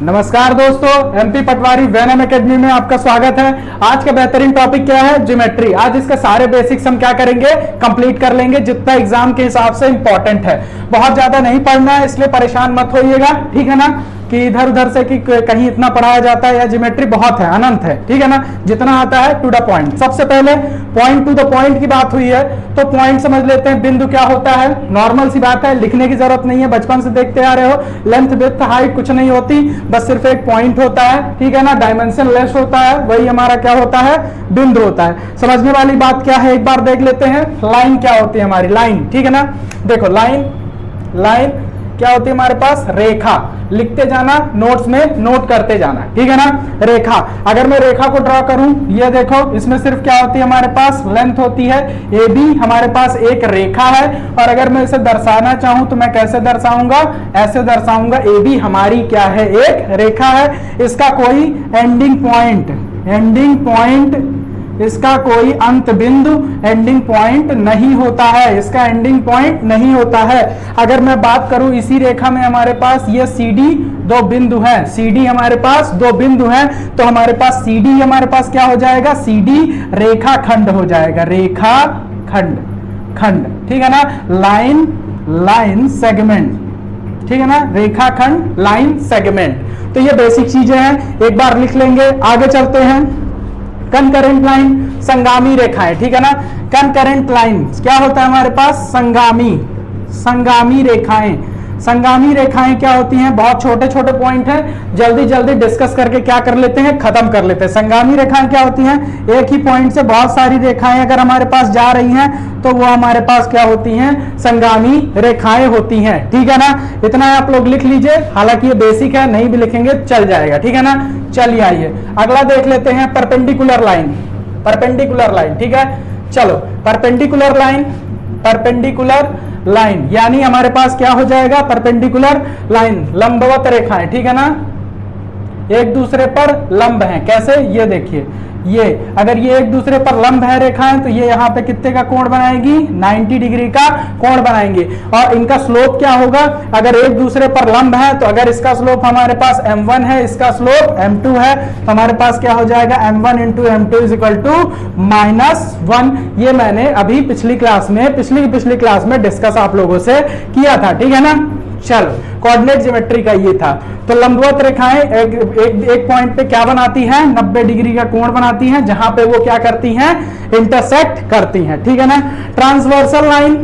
नमस्कार दोस्तों, एमपी पटवारी Venom academy में आपका स्वागत है। आज का बेहतरीन टॉपिक क्या है? ज्योमेट्री। आज इसके सारे बेसिक्स हम क्या करेंगे? कंप्लीट कर लेंगे, जितना एग्जाम के हिसाब से इंपॉर्टेंट है। बहुत ज्यादा नहीं पढ़ना है, इसलिए परेशान मत होइएगा, ठीक है ना, कि इधर उधर से कि कहीं इतना पढ़ाया जाता है या ज्योमेट्री बहुत है, अनंत है, ठीक है ना। जितना आता है टू द पॉइंट। सबसे पहले पॉइंट टू द पॉइंट की बात हुई है तो पॉइंट समझ लेते हैं। बिंदु क्या होता है? नॉर्मल सी बात है, लिखने की जरूरत नहीं है, बचपन से देखते आ रहे हो। लेंथ विड्थ हाइट कुछ नहीं होती, बस सिर्फ एक पॉइंट होता है, ठीक है ना। डायमेंशन लेस होता है, वही हमारा क्या होता है? बिंदु होता है। समझने वाली बात क्या है, एक बार देख लेते हैं। लाइन क्या होती है हमारी? लाइन, ठीक है ना। देखो लाइन क्या होती है हमारे पास? रेखा। लिखते जाना, नोट्स में नोट करते जाना, ठीक है ना। रेखा, अगर मैं रेखा को ड्रॉ करूं, ये देखो, इसमें सिर्फ क्या होती है हमारे पास? लेंथ होती है। ए बी हमारे पास एक रेखा है, और अगर मैं इसे दर्शाना चाहूं तो मैं कैसे दर्शाऊंगा? ऐसे दर्शाऊंगा। ए बी हमारी क्या है? एक रेखा है। इसका कोई एंडिंग पॉइंट, इसका कोई अंत बिंदु, एंडिंग पॉइंट नहीं होता है। इसका एंडिंग पॉइंट नहीं होता है। अगर मैं बात करूं, इसी रेखा में हमारे पास ये CD दो बिंदु है। CD हमारे पास दो बिंदु हैं, तो हमारे पास CD हमारे पास क्या हो जाएगा? CD रेखाखंड हो जाएगा। खंड, ठीक है ना। लाइन सेगमेंट, ठीक है ना। रेखाखंड, लाइन सेगमेंट। तो ये बेसिक चीजें हैं, एक बार लिख लेंगे। आगे चलते हैं। कनकरेंट लाइन, संगामी रेखाएं, ठीक है ना। कनकरेंट लाइन क्या होता है हमारे पास? संगामी रेखाएं क्या होती हैं? बहुत छोटे छोटे पॉइंट हैं, जल्दी जल्दी डिस्कस करके क्या कर लेते हैं? खत्म कर लेते हैं। संगामी रेखाएं क्या होती हैं? एक ही पॉइंट से बहुत सारी रेखाएं अगर हमारे पास जा रही हैं तो वो हमारे पास क्या होती हैं? संगामी रेखाएं होती हैं, ठीक है ना। इतना आप लोग लिख लीजिए, हालांकि ये बेसिक है, नहीं भी लिखेंगे चल जाएगा, ठीक है ना। चलिए आइए अगला देख लेते हैं। परपेंडिकुलर लाइन, ठीक है। चलो, परपेंडिकुलर लाइन यानी हमारे पास क्या हो जाएगा? परपेंडिकुलर लाइन, लंबवत रेखाएं, ठीक है ना, एक दूसरे पर लंब हैं। कैसे? ये देखिए, ये अगर ये एक दूसरे पर लंब है रेखाएं, तो ये यहाँ पे कितने का कोण बनाएगी? 90 डिग्री का कोण बनाएंगे। और इनका स्लोप क्या होगा? अगर एक दूसरे पर लंब है तो अगर इसका स्लोप हमारे पास m1 है, इसका स्लोप m2 है, तो हमारे पास क्या हो जाएगा? m1 into m2 is equal to -1। ये मैंने अभी पिछली क्लास में डिस्कस आप लोगों से किया था, ठीक है ना। चलो, कोऑर्डिनेट ज्योमेट्री का ये था। तो लंबवत रेखाएं एक पॉइंट पे क्या बनाती हैं? 90 डिग्री का कोण बनाती हैं, जहां पे वो क्या करती हैं? इंटरसेक्ट करती हैं, ठीक है ना। ट्रांसवर्सल लाइन,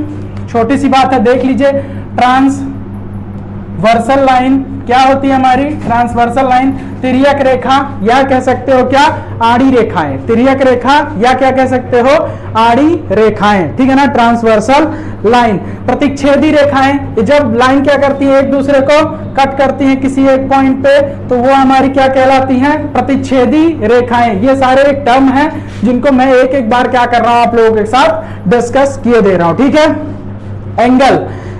छोटी सी बात है, देख लीजिए। ट्रांसवर्सल लाइन क्या होती है हमारी? ट्रांसवर्सल लाइन तिर्यक रेखा, या कह सकते हो क्या? आड़ी रेखाएं। तिर्यक रेखा या क्या कह सकते हो? आड़ी रेखाएं, ठीक है ना। Transversal line. प्रतिच्छेदी रेखाएं, जब लाइन क्या करती है? एक दूसरे को कट करती हैं किसी एक पॉइंट पे, तो वो हमारी क्या कहलाती हैं? प्रतिच्छेदी रेखाएं। ये सारे एक टर्म हैं जिनको मैं एक एक बार क्या कर रहा हूं? आप लोगों के साथ डिस्कस किए दे रहा हूं, ठीक है।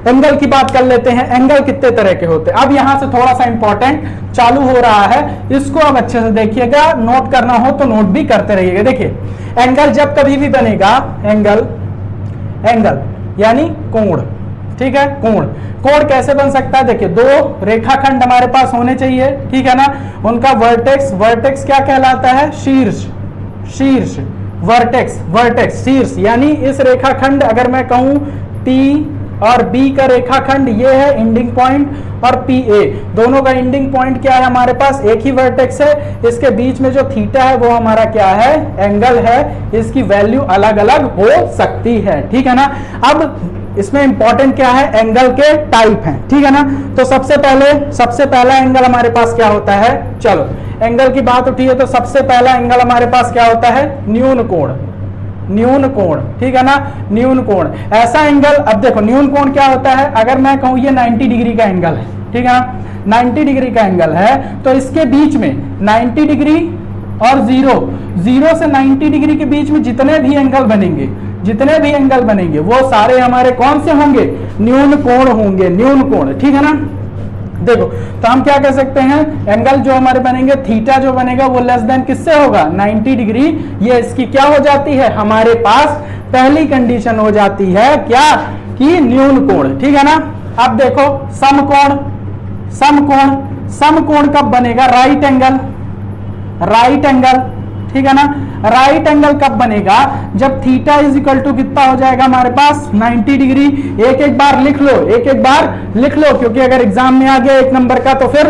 एंगल की बात कर लेते हैं। एंगल कितने तरह के होते हैं? अब यहां से थोड़ा सा इंपॉर्टेंट चालू हो रहा है, इसको अब अच्छे से देखिएगा। नोट करना हो तो नोट भी करते रहिएगा। देखिए, एंगल जब कभी भी बनेगा, एंगल यानी कोण, ठीक है। कोण कैसे बन सकता है? देखिए, दो रेखाखंड हमारे पास होने चाहिए, ठीक है ना। उनका वर्टेक्स क्या कहलाता है? शीर्ष। वर्टेक्स शीर्ष, यानी इस रेखाखंड, अगर मैं कहूं T और B का रेखाखंड ये है एंडिंग पॉइंट, और PA दोनों का एंडिंग पॉइंट क्या है? हमारे पास एक ही वर्टेक्स है। इसके बीच में जो थीटा है वो हमारा क्या है? एंगल है। इसकी वैल्यू अलग अलग हो सकती है, ठीक है ना। अब इसमें इंपॉर्टेंट क्या है? एंगल के टाइप हैं, ठीक है ना। तो सबसे पहला एंगल हमारे पास क्या होता है? चलो, एंगल की बात उठी है तो सबसे पहला एंगल हमारे पास क्या होता है? न्यून कोण, ठीक है ना। न्यून कोण, ऐसा एंगल। अब देखो, न्यून कोण क्या होता है? अगर मैं कहूं ये 90 डिग्री का एंगल है, ठीक है ना, 90 डिग्री का एंगल है, तो इसके बीच में 90 डिग्री और 0 से 90 डिग्री के बीच में जितने भी एंगल बनेंगे वो सारे हमारे कौन से होंगे? न्यून कोण होंगे, न्यून कोण, ठीक है ना। देखो, तो हम क्या कह सकते हैं? एंगल जो हमारे बनेंगे, थीटा जो बनेगा वो लेस देन किससे होगा? 90 डिग्री। ये इसकी क्या हो जाती है? हमारे पास पहली कंडीशन हो जाती है क्या? कि न्यून कोण, ठीक है ना। अब देखो, समकोण समकोण कब बनेगा? राइट एंगल, राइट एंगल, ठीक है ना। राइट एंगल कब बनेगा? जब थीटा इज इक्वल टू कितना हो जाएगा हमारे पास? 90 डिग्री। एक एक बार लिख लो, एक एक बार लिख लो, क्योंकि अगर एग्जाम में आ गया 1 नंबर का तो फिर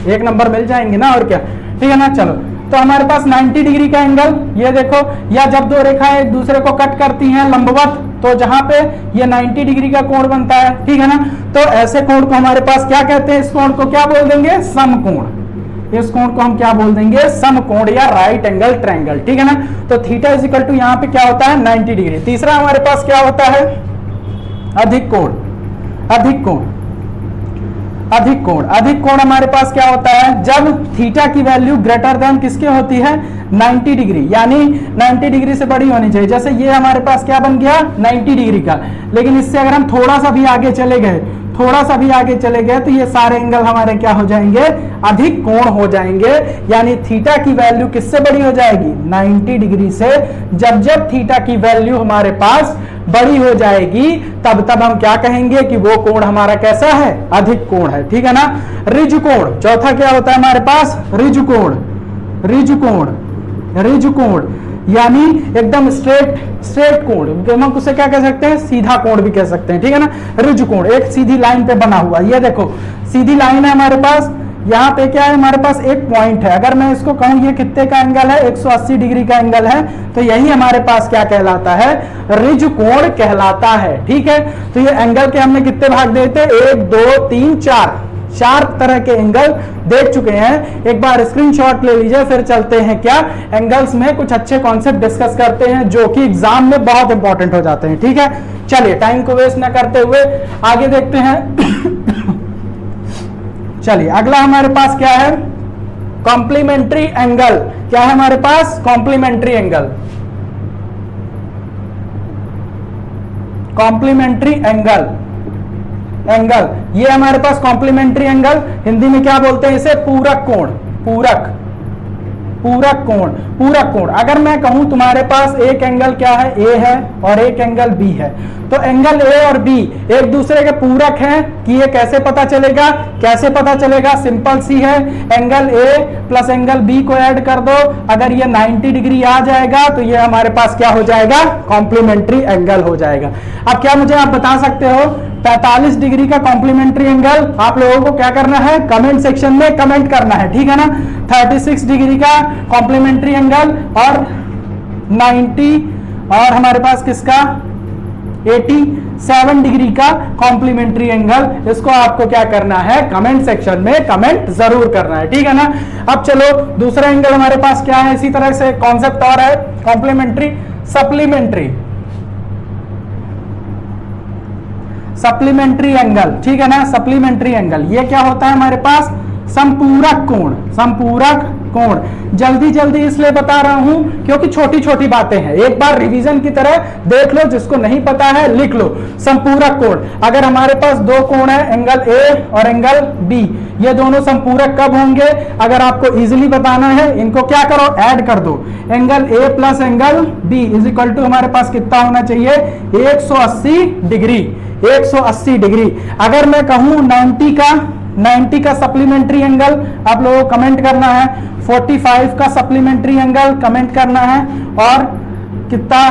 1 नंबर मिल जाएंगे ना, और क्या, ठीक है ना। चलो, तो हमारे पास 90 डिग्री का एंगल, ये देखो, या जब दो रेखाएं एक दूसरे को कट करती हैं लंबवत, तो जहां पे ये 90 डिग्री का कोण बनता है, ठीक है ना। तो ऐसे कोण को हमारे पास क्या कहते हैं? इस कोण को क्या बोल देंगे? समकोण। इस कोण को हम क्या बोल देंगे? समकोण या राइट एंगल ट्रायंगल, ठीक है ना। तो थीटा इज इक्वल टू यहाँ पे क्या होता है? 90 डिग्री। तीसरा हमारे पास क्या होता है? अधिक कोण। अधिक कोण, अधिक कोण, अधिक कोण हमारे पास क्या होता है? जब थीटा की वैल्यू ग्रेटर देन किसके होती है? 90 डिग्री, यानी 90 डिग्री से बड़ी होनी चाहिए। जैसे ये हमारे पास क्या बन गया? 90 डिग्री का। लेकिन इससे अगर हम थोड़ा सा भी आगे चले गए, थोड़ा सा भी आगे चले गए, तो ये सारे एंगल हमारे क्या हो जाएंगे? अधिक कोण हो जाएंगे। यानी थीटा की वैल्यू किससे बड़ी हो जाएगी? 90 डिग्री से। जब जब थीटा की वैल्यू हमारे पास बड़ी हो जाएगी, तब तब हम क्या कहेंगे कि वो कोण हमारा कैसा है? अधिक कोण है, ठीक है ना। ऋजु कोण, चौथा क्या होता है हमारे पास? ऋजु कोण। ऋजु कोण, ऋजु कोण यानी एकदम स्ट्रेट कोण, हम उसे क्या कह सकते हैं? सीधा कोण भी कह सकते हैं, ठीक है ना। ऋजु कोण एक सीधी लाइन पे बना हुआ, ये देखो सीधी लाइन है हमारे पास। यहाँ पे क्या है? हमारे पास एक पॉइंट है। अगर मैं इसको कहूं ये कितने का एंगल है? 180 डिग्री का एंगल है, तो यही हमारे पास क्या कहलाता है? ऋजु कोण कहलाता है, ठीक है। तो ये एंगल के हमने कितने भाग देते हैं? 1 2 3 4, 4 तरह के एंगल देख चुके हैं। एक बार स्क्रीनशॉट ले लीजिए, फिर चलते हैं क्या एंगल्स में कुछ अच्छे कॉन्सेप्ट डिस्कस करते हैं जो कि एग्जाम में बहुत इंपॉर्टेंट हो जाते हैं, ठीक है। चलिए, टाइम को वेस्ट ना करते हुए आगे देखते हैं। चलिए, अगला हमारे पास क्या है? Complementary angle. क्या है हमारे पास? Complementary angle. Complementary angle, angle ये हमारे पास कॉम्प्लीमेंट्री एंगल, हिंदी में क्या बोलते हैं इसे? पूरक कोण। पूरक, पूरक कोण, पूरक कोण। अगर मैं कहूं तुम्हारे पास एक एंगल क्या है? ए है और एक एंगल बी है, तो एंगल ए और बी एक दूसरे के पूरक हैं कि ये कैसे पता चलेगा? कैसे पता चलेगा? सिंपल सी है, angle A plus angle B को ऐड कर दो, अगर ये 90 डिग्री आ जाएगा तो ये हमारे पास क्या हो जाएगा? कॉम्प्लीमेंट्री एंगल हो जाएगा। अब क्या मुझे आप बता सकते हो 45 डिग्री का कॉम्प्लीमेंट्री एंगल? आप लोगों को क्या करना है? कमेंट सेक्शन में कमेंट करना है, ठीक है ना। 36 डिग्री का कॉम्प्लीमेंट्री एंगल और 90 और हमारे पास किसका? 87 डिग्री का कॉम्प्लीमेंट्री एंगल। इसको आपको क्या करना है? कमेंट सेक्शन में कमेंट जरूर करना है, ठीक है ना। अब चलो, दूसरा एंगल हमारे पास क्या है? इसी तरह से कॉन्सेप्ट और है, कॉम्प्लीमेंट्री सप्लीमेंट्री, सप्लीमेंट्री एंगल, ठीक है ना। सप्लीमेंट्री एंगल ये क्या होता है हमारे पास? संपूरक कोण। संपूरक कोण जल्दी जल्दी इसलिए बता रहा हूं क्योंकि छोटी छोटी बातें हैं, एक बार रिवीजन की तरह देख लो, जिसको नहीं पता है लिख लो। संपूरक कोण, अगर हमारे पास दो कोण है, एंगल ए और एंगल बी, ये दोनों संपूरक कब होंगे? अगर आपको इजीली बताना है, इनको क्या करो? ऐड कर दो। Angle A plus angle B is equal to हमारे पास कितना होना चाहिए? 180 डिग्री। 180 डिग्री। अगर मैं कहूं 90 का सप्लीमेंट्री एंगल, आप लोगों को कमेंट करना है। 45 का सप्लीमेंट्री एंगल कमेंट करना है, और कितना?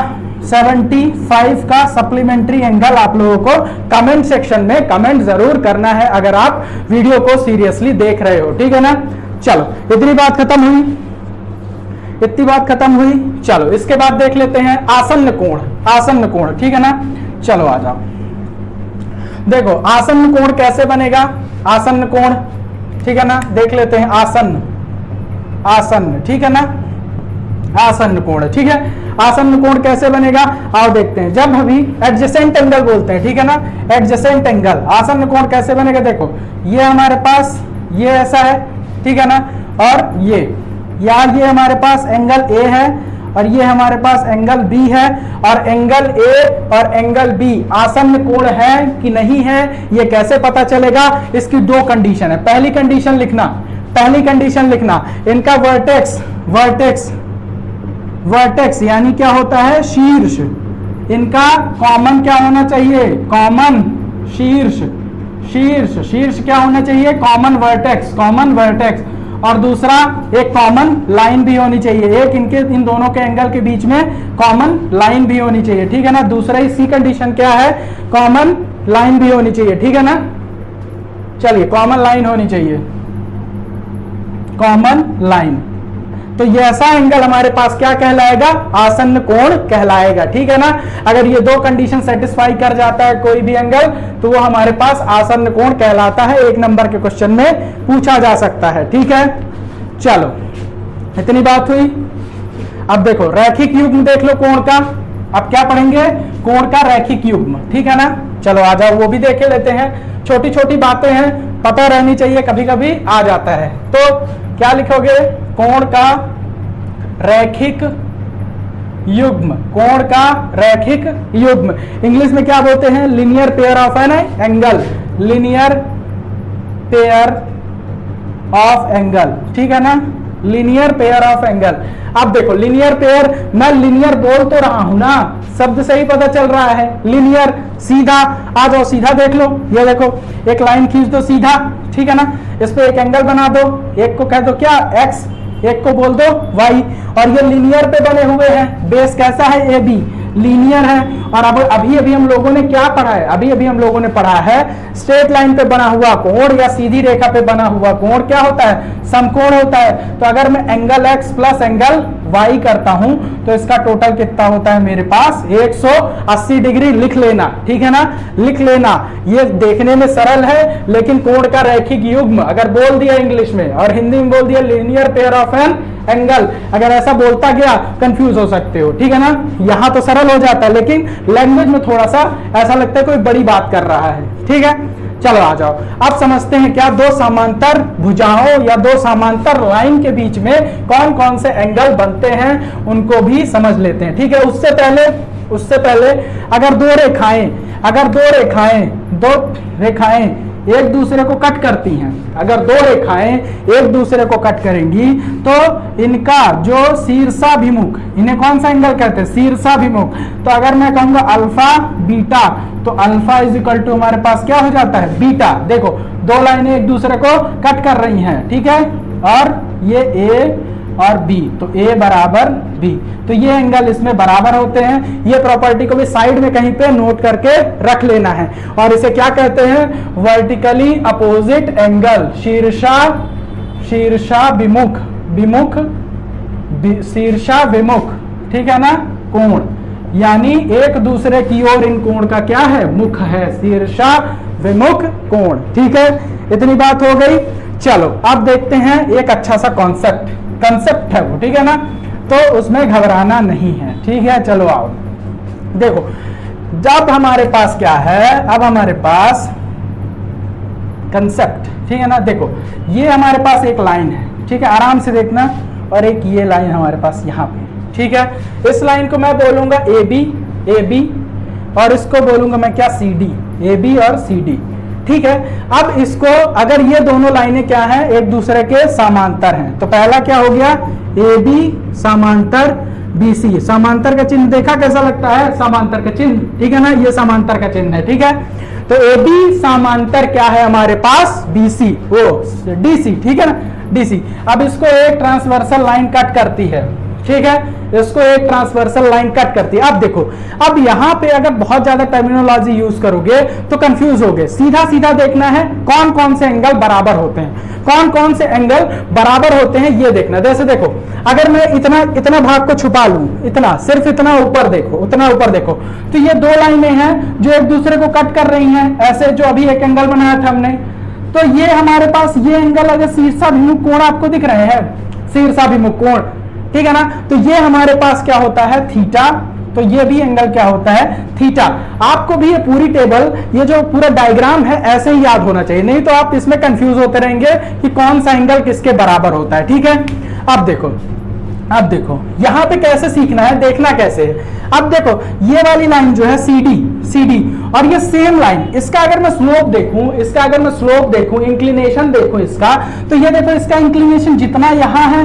75 का सप्लीमेंट्री एंगल आप लोगों को कमेंट सेक्शन में कमेंट जरूर करना है, अगर आप वीडियो को सीरियसली देख रहे हो, ठीक है ना। चलो, इतनी बात खत्म हुई, इतनी बात खत्म हुई। चलो, इसके बाद देख लेते हैं आसन्न कोण। आसन्न कोण, ठीक है ना। चलो आ जाओ, देखो आसन्न कोण कैसे बनेगा? आसन्न कोण, ठीक है ना, देख लेते हैं। आसन्न, आसन्न, ठीक है ना, आसन्न कोण, ठीक है। आसन्न कोण कैसे बनेगा? आओ देखते हैं। जब अभी एडजेसेंट एंगल बोलते हैं, ठीक है ना, एडजेसेंट एंगल। आसन्न कोण कैसे बनेगा? देखो, ये हमारे पास ये ऐसा है, ठीक है ना, और ये हमारे पास एंगल ए है और ये हमारे पास एंगल बी है, और एंगल ए और एंगल बी आसन्न कोण है कि नहीं है, ये कैसे पता चलेगा? इसकी दो कंडीशन है। पहली कंडीशन लिखना, पहली कंडीशन लिखना, इनका वर्टेक्स, वर्टेक्स, वर्टेक्स यानी क्या होता है? शीर्ष। इनका कॉमन क्या होना चाहिए? कॉमन शीर्ष, शीर्ष, शीर्ष क्या होना चाहिए, कॉमन वर्टेक्स, कॉमन वर्टेक्स, और दूसरा एक कॉमन लाइन भी होनी चाहिए, एक इनके इन दोनों के एंगल के बीच में कॉमन लाइन भी होनी चाहिए, ठीक है ना। दूसरा इसी कंडीशन क्या है, कॉमन लाइन भी होनी चाहिए, ठीक है ना। चलिए कॉमन लाइन होनी चाहिए, कॉमन लाइन, तो ये ऐसा एंगल हमारे पास क्या कहलाएगा, आसन्न कोण कहलाएगा, ठीक है ना। अगर ये दो कंडीशन सेटिस्फाई कर जाता है कोई भी एंगल, तो वो हमारे पास आसन्न कोण कहलाता है, 1 नंबर के क्वेश्चन में पूछा जा सकता है, ठीक है। चलो इतनी बात हुई। अब देखो रैखिक युग्म देख लो कोण का, अब क्या पढ़ेंगे, कोण का रैखिक युग्म, ठीक है ना। चलो आ जाओ वो भी देख लेते हैं, छोटी छोटी बातें हैं, पता रहनी चाहिए, कभी कभी आ जाता है। तो क्या लिखोगे, कोण का रैखिक युग्म, कोण का रैखिक युग्म, इंग्लिश में क्या बोलते हैं, linear pair of an angle, linear pair of angle, ठीक है ना, लीनियर पेयर ऑफ एंगल। अब देखो लीनियर पेयर, मैं लीनियर बोल तो रहा हूं ना, शब्द से ही पता चल रहा है, लीनियर सीधा, आ जाओ सीधा देख लो, ये देखो एक लाइन खींच दो सीधा, ठीक है ना, इस पे एक एंगल बना दो, एक को कह दो क्या x, एक को बोल दो y, और ये लीनियर पे बने हुए हैं, बेस कैसा है, ए बी, लीनियर है। और अब अभी हम लोगों ने क्या पढ़ा है, अभी हम लोगों ने पढ़ा है स्ट्रेट लाइन पे बना हुआ कोण या सीधी रेखा पे बना हुआ कोण क्या होता है, समकोण होता है। तो अगर मैं angle x plus angle y करता हूं तो इसका टोटल कितना होता है मेरे पास, 180 डिग्री, लिख लेना, ठीक है ना, लिख लेना। ये देखने में सरल है, लेकिन कोण का रैखिक युग्म अगर बोल दिया इंग्लिश में और हिंदी में बोल दिया linear pair of an angle, अगर ऐसा बोलता गया कंफ्यूज हो सकते हो, ठीक है ना। यहां तो सरल हो जाता है, लेकिन लैंग्वेज में थोड़ा सा ऐसा लगता है कोई बड़ी बात कर रहा है, ठीक है। चलो आ जाओ, अब समझते हैं क्या दो समांतर भुजाओं या दो समांतर लाइन के बीच में कौन कौन से एंगल बनते हैं, उनको भी समझ लेते हैं, ठीक है। उससे पहले अगर दो रेखाएं एक दूसरे को कट करती हैं, अगर दो रेखाएं एक दूसरे को कट करेंगी तो इनका जो शीर्षाभिमुख, इन्हें कौन सा एंगल कहते हैं, शीर्षाभिमुख। तो अगर मैं कहूंगा अल्फा बीटा, तो अल्फा इज इक्वल टू हमारे पास क्या हो जाता है, बीटा। देखो दो लाइनें एक दूसरे को कट कर रही हैं, ठीक है, और ये ए और बी, तो ए बराबर बी, तो ये एंगल इसमें बराबर होते हैं। ये प्रॉपर्टी को भी साइड में कहीं पे नोट करके रख लेना है, और इसे क्या कहते हैं, वर्टिकली अपोजिट एंगल, शीर्षाभिमुख, ठीक है ना, कोण, यानी एक दूसरे की ओर इन कोण का क्या है, मुख है, शीर्षाभिमुख कोण, ठीक है। इतनी बात हो गई। चलो अब देखते हैं एक अच्छा सा कंसेप्ट है वो, ठीक है ना, तो उसमें घबराना नहीं है, ठीक है। चलो आओ देखो, जब हमारे पास क्या है, अब हमारे पास कंसेप्ट, ठीक है ना। देखो ये हमारे पास एक लाइन है, ठीक है, आराम से देखना, और एक ये लाइन हमारे पास यहाँ पे, ठीक है। इस लाइन को मैं बोलूंगा ए बी, और इसको बोलूंगा मैं क्या, सी डी, ए बी और सी डी, ठीक है। अब इसको, अगर ये दोनों लाइनें क्या हैं, एक दूसरे के समांतर हैं, तो पहला क्या हो गया, ए बी समांतर बी सी, समांतर का चिन्ह देखा कैसा लगता है, समांतर का चिन्ह, ठीक है ना, ये समांतर का चिन्ह है, ठीक है। तो ए बी समांतर क्या है हमारे पास, बी सी, वो डी सी, ठीक है ना, डी सी। अब इसको एक ट्रांसवर्सल लाइन कट करती है, ठीक है, इसको एक ट्रांसवर्सल लाइन कट करती है। अब देखो, अब यहां पे अगर बहुत ज्यादा टर्मिनोलॉजी यूज करोगे तो कंफ्यूज होगे, सीधा सीधा देखना है कौन कौन से एंगल बराबर होते हैं, कौन कौन से एंगल बराबर होते हैं ये देखना। जैसे देखो, अगर मैं इतना भाग को छुपा लूं, इतना, सिर्फ इतना ऊपर देखो, उतना ऊपर देखो, तो ये दो लाइनें हैं जो एक दूसरे को कट कर रही हैं, ऐसे जो अभी एक एंगल बनाया था हमने, तो ये हमारे पास ये एंगल अगर शीर्षाभिमुख कोण आपको दिख रहे हैं, शीर्षाभिमुख कोण, ठीक है ना, तो ये हमारे पास क्या होता है, थीटा, तो ये भी एंगल क्या होता है, थीटा। आपको भी ये पूरी टेबल, ये जो पूरा डायग्राम है ऐसे ही याद होना चाहिए, नहीं तो आप इसमें कंफ्यूज होते रहेंगे कि कौन सा एंगल किसके बराबर होता है, ठीक है। अब देखो यहां पे कैसे सीखना है, देखना कैसे है। अब देखो ये वाली लाइन जो है CD, और ये सेम लाइन, इसका अगर मैं स्लोप देखूं, इंक्लिनेशन देखूं इसका, तो ये देखो इसका इंक्लिनेशन जितना यहां है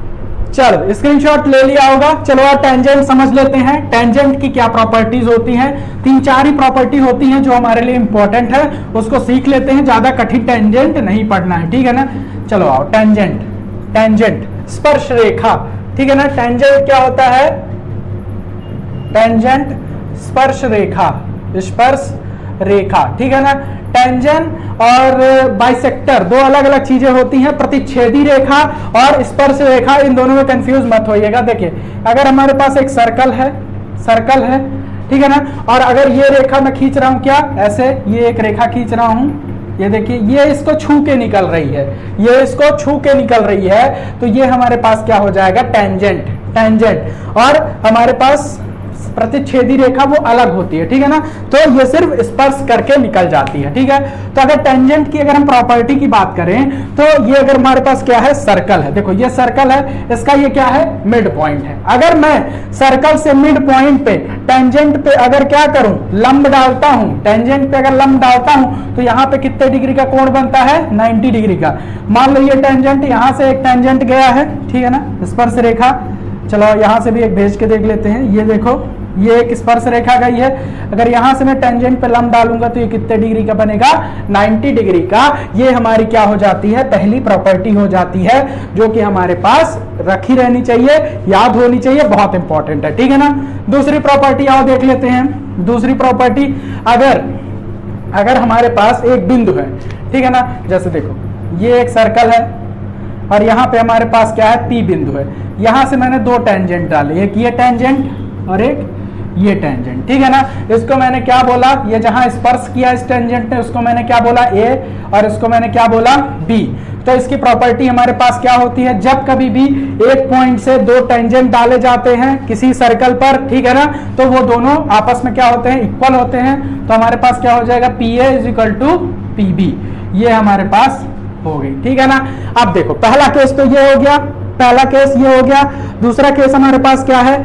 चलो स्क्रीनशॉट ले लिया होगा। चलो और टेंजेंट समझ लेते हैं, टेंजेंट की क्या प्रॉपर्टीज होती हैं। 3-4 ही प्रॉपर्टी होती हैं जो हमारे लिए इंपॉर्टेंट है, उसको सीख लेते हैं, ज्यादा कठिन टेंजेंट नहीं पढ़ना है, ठीक है ना। चलो आओ, टेंजेंट, टेंजेंट स्पर्श रेखा, ठीक है ना। टेंजेंट क्या होता है, टेंजेंट स्पर्श रेखा, स्पर्श रेखा, ठीक है ना। टेंजेंट और बाइसेक्टर दो अलग अलग चीजें होती हैं। प्रतिच्छेदी रेखा और स्पर्श रेखा, इन दोनों में कंफ्यूज मत होइएगा। देखिए अगर हमारे पास एक सर्कल है, सर्कल है, ठीक है ना, और अगर ये रेखा मैं खींच रहा हूं, क्या ऐसे ये एक रेखा खींच रहा हूं, ये देखिए ये इसको छू के निकल रही है, ये इसको छू के निकल रही है, तो ये हमारे पास क्या हो जाएगा, टेंजेंट, टेंजेंट। और हमारे पास प्रतिच्छेदी रेखा वो अलग होती है, ठीक है ना, तो ये सिर्फ स्पर्श करके निकल जाती है, ठीक है। तो अगर टेंजेंट की अगर हम प्रॉपर्टी की बात करें तो ये अगर हमारे पास क्या है, सर्कल है, देखो ये सर्कल है, इसका ये क्या है, मिड पॉइंट है। अगर मैं सर्कल से मिड पॉइंट पे टेंजेंट पे अगर क्या करूं, लंब डालता हूं, टेंजेंट पे अगर लंब डालता हूं तो यहां पे कितने डिग्री का कोण बनता है, 90 डिग्री का। मान लो ये टेंजेंट, यहां से एक टेंजेंट गया है, ठीक है ना, स्पर्श रेखा। चलो यहां से भी एक भेज के देख लेते हैं, ये देखो ये एक स्पर्श रेखा गई है। अगर यहां से मैं टेंजेंट पे लंब डालूंगा तो ये कितने डिग्री का बनेगा, 90 डिग्री का। ये हमारी क्या हो जाती है, पहली प्रॉपर्टी हो जाती है, जो कि हमारे पास रखी रहनी चाहिए, याद होनी चाहिए, बहुत इंपॉर्टेंट है, ठीक है ना। दूसरी प्रॉपर्टी आओ देख लेते हैं। दूसरी प्रॉपर्टी, अगर हमारे पास एक बिंदु है, ठीक है ना, जैसे देखो ये एक सर्कल है और यहाँ पे हमारे पास क्या है, पी बिंदु है। यहां से मैंने दो टेंजेंट डाले, एक ये टेंजेंट और एक ये टेंजेंट, ठीक है ना। इसको मैंने क्या बोला, ये जहां स्पर्श किया इस टेंजेंट ने, उसको मैंने क्या बोला, ए, और इसको मैंने क्या बोला, बी। तो इसकी प्रॉपर्टी हमारे पास क्या होती है, जब कभी भी एक पॉइंट से दो टेंजेंट डाले जाते हैं किसी सर्कल पर, ठीक है ना, तो वो दोनों आपस में क्या होते हैं, इक्वल होते हैं। तो हमारे पास क्या हो जाएगा, P A is equal to P B, ये हमारे पास हो गई, ठीक है ना। अब देखो पहला केस तो ये हो गया, पहला केस ये हो गया। दूसरा केस हमारे पास क्या है,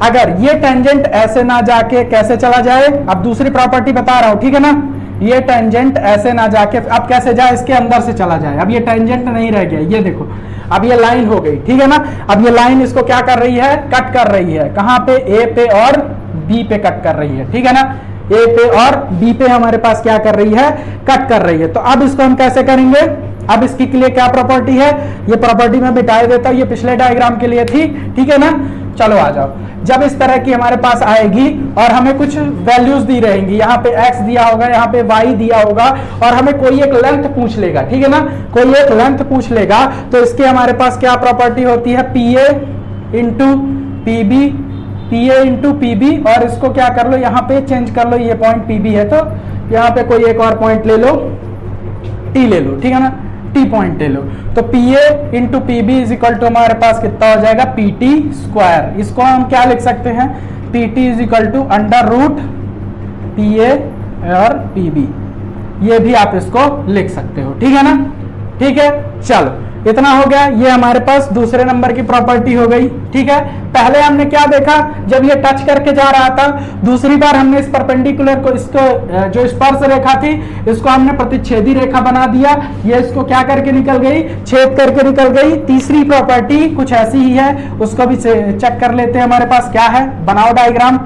अगर ये टेंजेंट ऐसे ना जाके कैसे चला जाए, अब दूसरी प्रॉपर्टी बता रहा हूं, ठीक है ना। ये टेंजेंट ऐसे ना जाके अब कैसे जाए, इसके अंदर से चला जाए। अब ये टेंजेंट नहीं रह गया, ये देखो अब ये लाइन हो गई, ठीक है ना। अब ये लाइन इसको क्या कर रही है, कट कर रही है, कहां पे, ए पे और बी पे कट कर रही है, ठीक है ना। ए पे और बी पे हमारे पास क्या कर रही है, कट कर रही है। तो अब इसको हम कैसे करेंगे, अब इसके लिए क्या प्रॉपर्टी है, ये प्रॉपर्टी मैं बिठा देता हूं, ये पिछले डायग्राम के लिए थी, ठीक है ना। चलो आ जाओ, जब इस तरह की हमारे पास आएगी और हमें कुछ वैल्यूज दी रहेंगी, यहाँ पे x दिया होगा, यहाँ पे y दिया होगा, और हमें कोई एक लेंथ पूछ लेगा, ठीक है ना, कोई एक लेंथ पूछ लेगा, तो इसके हमारे पास क्या प्रॉपर्टी होती है, P A into P B, P A into P B, और इसको क्या कर लो, यहाँ पे चेंज कर लो, ये पॉइंट पी बी है तो यहाँ पे कोई एक और पॉइंट ले लो, टी ले लो, ठीक है ना, टी पॉइंट ले लो। तो P A into P B is equal to हमारे पास कितना हो जाएगा, पी टी स्क्वायर। इसको हम क्या लिख सकते हैं, P T is equal to under root P A और पी बी, ये भी आप इसको लिख सकते हो, ठीक है ना, ठीक है। चलो इतना हो गया, ये हमारे पास दूसरे नंबर की प्रॉपर्टी हो गई, ठीक है। पहले हमने क्या देखा, जब ये टच करके जा रहा था, दूसरी बार हमने इस परपेंडिकुलर को, इसको जो स्पर्श रेखा थी, इसको हमने प्रतिच्छेदी रेखा बना दिया, ये इसको क्या करके निकल गई, छेद करके निकल गई। तीसरी प्रॉपर्टी कुछ ऐसी ही है, उसको भी चेक कर लेते हैं, हमारे पास क्या है, बनाओ डायग्राम,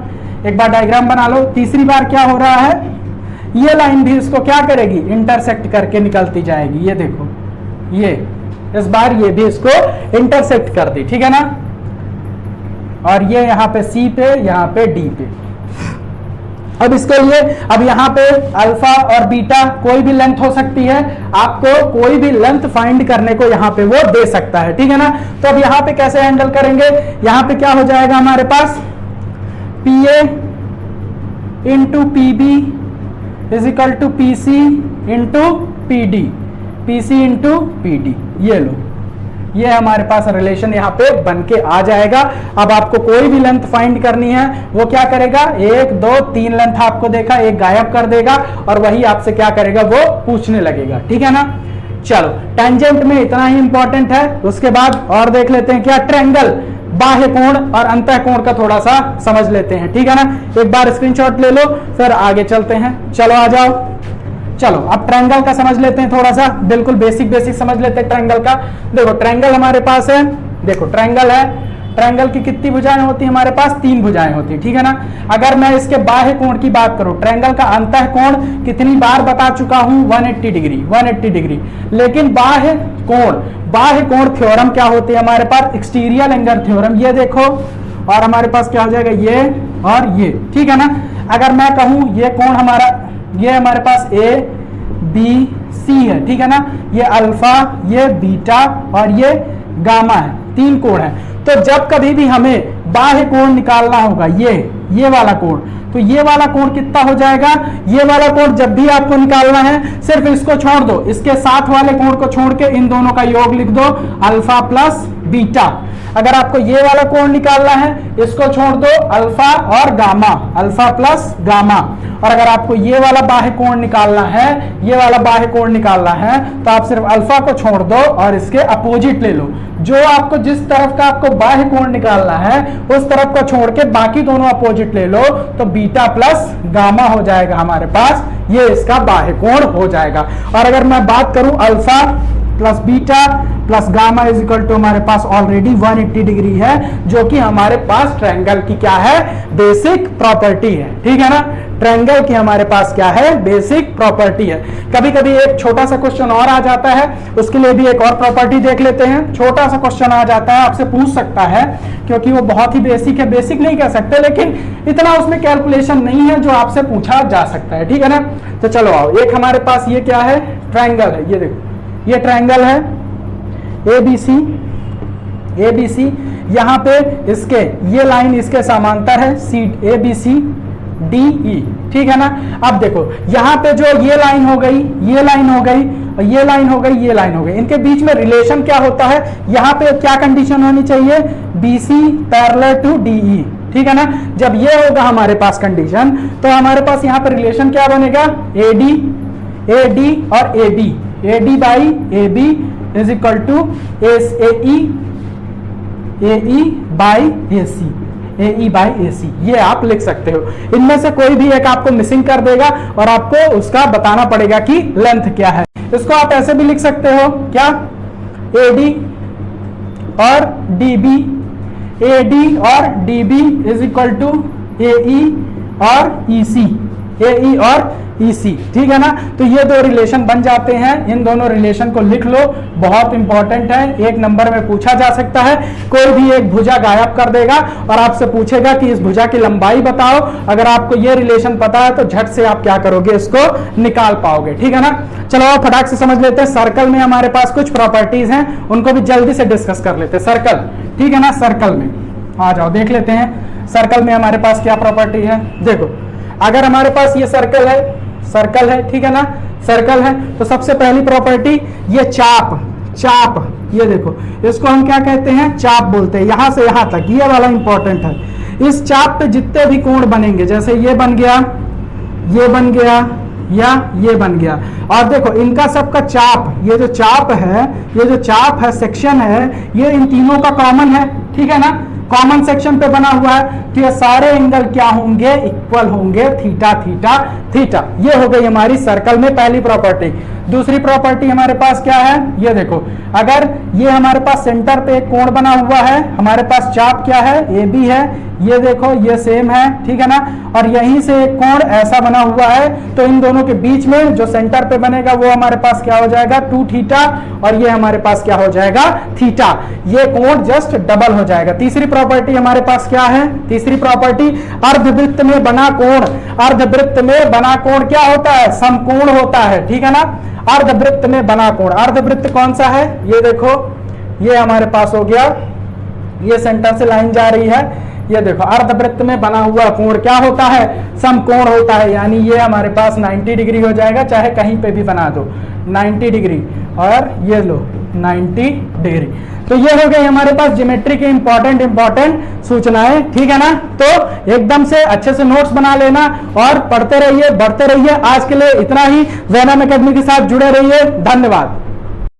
एक बार डायग्राम बना लो। तीसरी बार क्या हो रहा है, ये लाइन भी इसको क्या करेगी, इंटरसेक्ट करके निकलती जाएगी, ये देखो, ये इस बार ये भी इसको इंटरसेक्ट कर दी, ठीक है ना। और ये यहाँ पे सी पे, यहाँ पे डी पे। अब इसके लिए, अब यहाँ पे अल्फा और बीटा कोई भी लेंथ हो सकती है, आपको कोई भी लेंथ फाइंड करने को यहाँ पे वो दे सकता है, ठीक है ना। तो अब यहाँ पे कैसे हैंडल करेंगे, यहाँ पे क्या हो जाएगा हमारे पास, P A into P B is equal to P C into P D, P C into P D, ये लो, ये हमारे पास रिलेशन यहाँ पे बन के आ जाएगा। अब आपको कोई भी लेंथ फाइंड करनी है, वो क्या करेगा, 1 2 3 लेंथ आपको देखा, एक गायब कर देगा और वही आपसे क्या करेगा, वो पूछने लगेगा, ठीक है ना। चलो टेंजेंट में इतना ही इंपॉर्टेंट है। उसके बाद और देख लेते हैं क्या, ट्रायंगल, बाह्य कोण और अंतः कोण का थोड़ा सा समझ लेते हैं, ठीक है ना। एक बार स्क्रीनशॉट ले लो, फिर आगे चलते हैं। चलो आ जाओ, चलो अब ट्रायंगल का समझ लेते हैं थोड़ा सा, बिल्कुल बेसिक समझ लेते हैं ट्रायंगल का। देखो ट्रायंगल हमारे पास है, देखो ट्रायंगल है, ट्रायंगल की कितनी भुजाएं होती है हमारे पास? 3 भुजाएं होती है, ठीक है ना। अगर मैं इसके बाह्य कोण की बात करूं, ट्रायंगल का अंतः कोण कितनी बार बता चुका हूं? 180 डिग्री, 180 डिग्री। लेकिन बाह्य कोण थ्योरम क्या होती है हमारे पास? Exterior angle theorem. ये देखो, और हमारे पास क्या हो जाएगा? ये और ये, ठीक है ना। अगर मैं कहूं ये कोण हमारा, ये हमारे पास ए बी सी है, ठीक है ना। ये अल्फा, ये बीटा और ये गामा है, 3 कोण है। तो जब कभी भी हमें बाह्य कोण निकालना होगा, ये वाला कोण, तो ये वाला कोण कितना हो जाएगा? ये वाला कोण जब भी आपको निकालना है, सिर्फ इसको छोड़ दो, इसके साथ वाले कोण को छोड़ के इन दोनों का योग लिख दो, अल्फा प्लस बीटा। अगर आपको ये वाला कोण निकालना है, इसको छोड़ दो, अल्फा और गामा, अल्फा प्लस गामा। और अगर आपको ये वाला बाह्य कोण निकालना है, ये वाला बाह्य कोण निकालना है, तो आप सिर्फ अल्फा को छोड़ दो और इसके अपोजिट ले लो। जो आपको जिस तरफ का आपको बाह्य कोण निकालना है, उस तरफ को छोड़ के बाकी दोनों अपोजिट ले लो, तो बीटा प्लस गामा हो जाएगा हमारे पास, ये इसका बाह्य कोण हो जाएगा। और अगर मैं बात करूं alpha plus beta plus gamma is equal to हमारे पास ऑलरेडी 180 डिग्री है, जो कि हमारे पास ट्रायंगल की क्या है? बेसिक प्रॉपर्टी है, ठीक है ना। ट्रायंगल की हमारे पास क्या है? बेसिक प्रॉपर्टी है। कभी कभी एक छोटा सा क्वेश्चन और आ जाता है, उसके लिए भी एक और प्रॉपर्टी देख लेते हैं। छोटा सा क्वेश्चन आ जाता है, आपसे पूछ सकता है, क्योंकि वो बहुत ही बेसिक है, बेसिक नहीं कह सकते, लेकिन इतना उसमें कैलकुलेशन नहीं है जो आपसे पूछा जा सकता है, ठीक है ना। तो चलो आओ, एक हमारे पास ये क्या है? ट्रायंगल है। ये देखो, ये ट्रायंगल है ABC। यहां पे इसके ये लाइन इसके समांतर है, सी ABC DE, ठीक है ना। अब देखो यहां पे जो ये लाइन हो गई, ये लाइन हो गई, और ये लाइन हो गई, ये लाइन हो गई, इनके बीच में रिलेशन क्या होता है? यहां पे क्या कंडीशन होनी चाहिए? BC पैरेलल टू DE, ठीक है ना। जब ये होगा हमारे पास कंडीशन, तो हमारे पास यहां पर रिलेशन क्या बनेगा? AD और AB, AD by AB is equal to AE by AC, ये आप लिख सकते हो। इनमें से कोई भी एक आपको मिसिंग कर देगा और आपको उसका बताना पड़ेगा कि लेंथ क्या है। इसको आप ऐसे भी लिख सकते हो, क्या? AD और DB is equal to AE और EC, ठीक है ना। तो ये दो रिलेशन बन जाते हैं, इन दोनों रिलेशन को लिख लो, बहुत इंपॉर्टेंट है, एक नंबर में पूछा जा सकता है। कोई भी एक भुजा गायब कर देगा और आपसे पूछेगा कि इस भुजा की लंबाई बताओ। अगर आपको ये रिलेशन पता है तो झट से आप क्या करोगे? इसको निकाल पाओगे, ठीक है ना। चलो आप फटाक से समझ लेते हैं। सर्कल में हमारे पास कुछ प्रॉपर्टीज हैं, उनको भी जल्दी से डिस्कस कर लेते हैं। सर्कल, ठीक है ना। सर्कल में आ जाओ, देख लेते हैं सर्कल में हमारे पास क्या प्रॉपर्टी है। देखो, अगर हमारे पास ये सर्कल है, ठीक है ना, सर्कल है, तो सबसे पहली प्रॉपर्टी ये चाप, ये देखो, इसको हम क्या कहते हैं? चाप बोलते हैं। यहां से यहां तक ये वाला इंपॉर्टेंट है। इस चाप पे जितने भी कोण बनेंगे, जैसे ये बन गया, ये बन गया, या ये बन गया, और देखो इनका सबका चाप, ये जो चाप है, सेक्शन है, ये इन तीनों का कॉमन है, ठीक है ना। कॉमन सेक्शन पे बना हुआ है, तो ये सारे एंगल क्या होंगे? इक्वल होंगे, थीटा थीटा थीटा। ये हो गई हमारी सर्कल में पहली प्रॉपर्टी। दूसरी प्रॉपर्टी हमारे पास क्या है? ये देखो, अगर ये हमारे पास सेंटर पे एक कोण बना हुआ है, हमारे पास चाप क्या है? AB है, ये देखो ये सेम है, ठीक है ना, और यहीं से एक कोण ऐसा बना हुआ है, तो इन दोनों के बीच में जो सेंटर पे बनेगा वो हमारे पास क्या हो जाएगा? 2 थीटा, और ये हमारे पास क्या हो जाएगा? थीटा। ये कोण जस्ट डबल हो जाएगा। तीसरी प्रॉपर्टी हमारे पास क्या है? तीसरी प्रॉपर्टी, अर्धवृत्त में बना कोण। अर्धवृत्त में बना कोण क्या होता है? समकोण होता है, ठीक है ना। अर्धवृत्त में बना कोण, अर्धवृत्त कौन सा है? ये देखो, ये हमारे पास हो गया, ये सेंटर से लाइन जा रही है, ये देखो, अर्धवृत्त में बना हुआ कोण क्या होता है? समकोण होता है। यानी ये हमारे पास 90 डिग्री हो जाएगा, चाहे कहीं पे भी बना दो, 90 डिग्री, और ये लो 90 डिग्री। तो ये हो गई हमारे पास ज्योमेट्री के इंपॉर्टेंट सूचनाएं, ठीक है ना। तो एकदम से अच्छे से नोट्स बना लेना और पढ़ते रहिए, बढ़ते रहिए। आज के लिए इतना ही। वेनम एकेडमी के साथ जुड़े रहिए। धन्यवाद।